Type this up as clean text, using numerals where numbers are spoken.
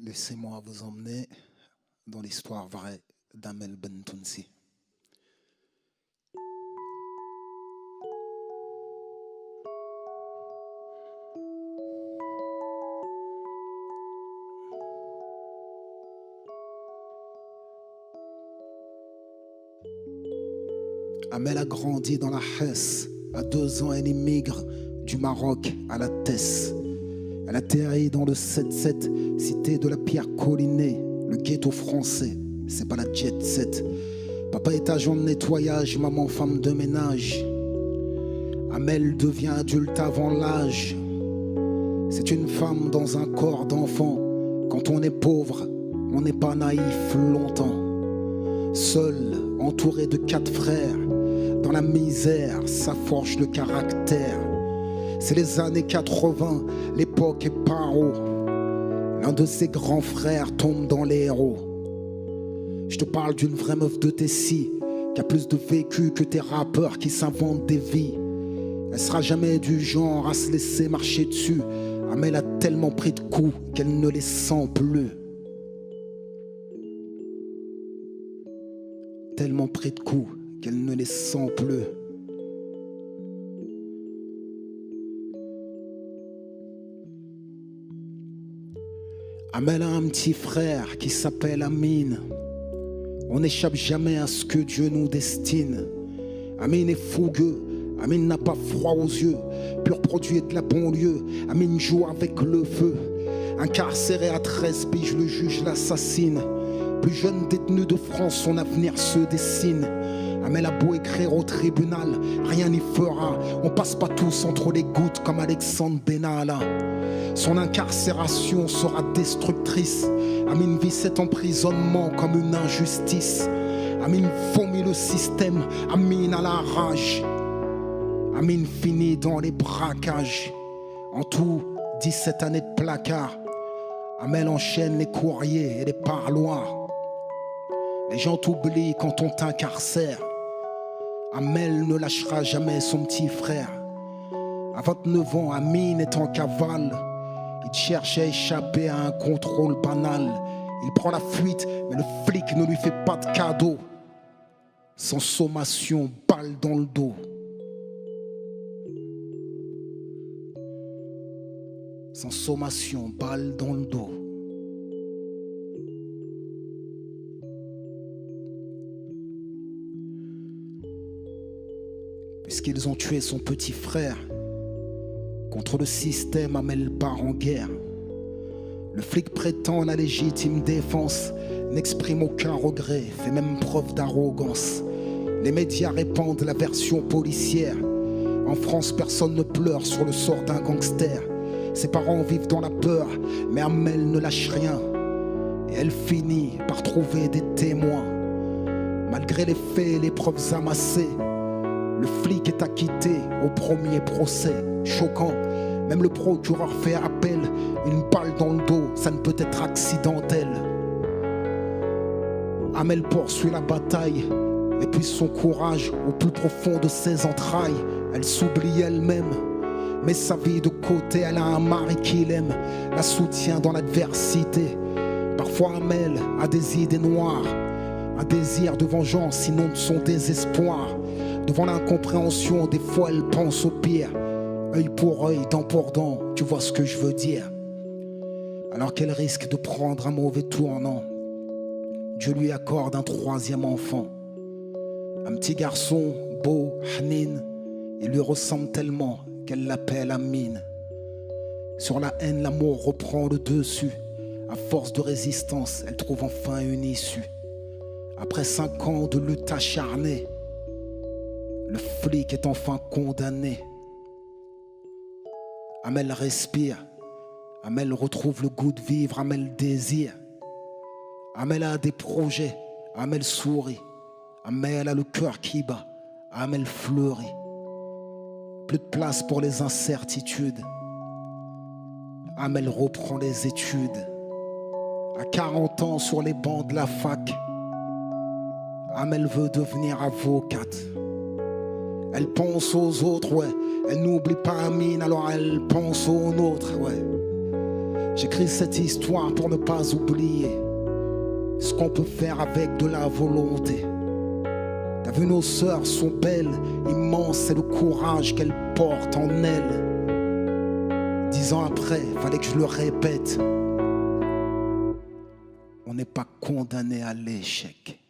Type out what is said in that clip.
Laissez-moi vous emmener dans l'histoire vraie d'Amel Bentounsi. Amel a grandi dans la Hesse. À 2 ans, elle immigre du Maroc à la Tesse. Elle atterrit dans le 7-7, cité de la Pierre Collinée, le ghetto français. C'est pas la jet set. Papa est agent de nettoyage, maman femme de ménage. Amel devient adulte avant l'âge. C'est une femme dans un corps d'enfant. Quand on est pauvre, on n'est pas naïf longtemps. Seule, entourée de 4 frères, dans la misère, ça forge le caractère. C'est les années 80, l'époque est paro. L'un de ses grands frères tombe dans les héros. Je te parle d'une vraie meuf de Tessie, qui a plus de vécu que tes rappeurs qui s'inventent des vies. Elle sera jamais du genre à se laisser marcher dessus. Amel a tellement pris de coups qu'elle ne les sent plus. Tellement pris de coups qu'elle ne les sent plus. Amel a un petit frère qui s'appelle Amine. On n'échappe jamais à ce que Dieu nous destine. Amine est fougueux, Amine n'a pas froid aux yeux. Pur produit de la banlieue, Amine joue avec le feu. Incarcéré à 13 piges, le juge l'assassine. Plus jeune détenu de France, son avenir se dessine. Amel a beau écrire au tribunal, rien n'y fera. On passe pas tous entre les gouttes comme Alexandre Benalla. Son incarcération sera destructrice. Amine vit cet emprisonnement comme une injustice. Amine vomit le système, Amine a la rage. Amine finit dans les braquages. En tout, 17 années de placard. Amel enchaîne les courriers et les parloirs. Les gens t'oublient quand on t'incarcère. Amel ne lâchera jamais son petit frère. À 29 ans, Amine est en cavale. Il cherche à échapper à un contrôle banal. Il prend la fuite, mais le flic ne lui fait pas de cadeau. Sans sommation, balle dans le dos. Sans sommation, balle dans le dos. Puisqu'ils ont tué son petit frère, contre le système, Amel part en guerre. Le flic prétend la légitime défense, n'exprime aucun regret, fait même preuve d'arrogance. Les médias répandent la version policière. En France, personne ne pleure sur le sort d'un gangster. Ses parents vivent dans la peur, mais Amel ne lâche rien. Et elle finit par trouver des témoins. Malgré les faits et les preuves amassées, le flic est acquitté au premier procès. Choquant, même le procureur fait appel. Une balle dans le dos, ça ne peut être accidentel. Amel poursuit la bataille, épuise son courage au plus profond de ses entrailles. Elle s'oublie elle-même, met sa vie de côté. Elle a un mari qui l'aime, la soutient dans l'adversité. Parfois Amel a des idées noires, un désir de vengeance inonde son désespoir. Devant l'incompréhension, des fois elle pense au pire. Œil pour œil, dent pour dent, tu vois ce que je veux dire. Alors qu'elle risque de prendre un mauvais tournant, Dieu lui accorde un 3e enfant. Un petit garçon, beau, Hanin. Il lui ressemble tellement qu'elle l'appelle Amine. Sur la haine, l'amour reprend le dessus. À force de résistance, elle trouve enfin une issue. Après 5 ans de lutte acharnée, le flic est enfin condamné. Amel respire, Amel retrouve le goût de vivre, Amel désire. Amel a des projets, Amel sourit. Amel a le cœur qui bat, Amel fleurit. Plus de place pour les incertitudes. Amel reprend les études. À 40 ans sur les bancs de la fac, Amel veut devenir avocate. Elle pense aux autres, ouais. Elle n'oublie pas Amine, alors elle pense aux nôtres, ouais. J'écris cette histoire pour ne pas oublier ce qu'on peut faire avec de la volonté. T'as vu, nos sœurs sont belles, immenses, c'est le courage qu'elles portent en elles. 10 ans après, fallait que je le répète, on n'est pas condamné à l'échec.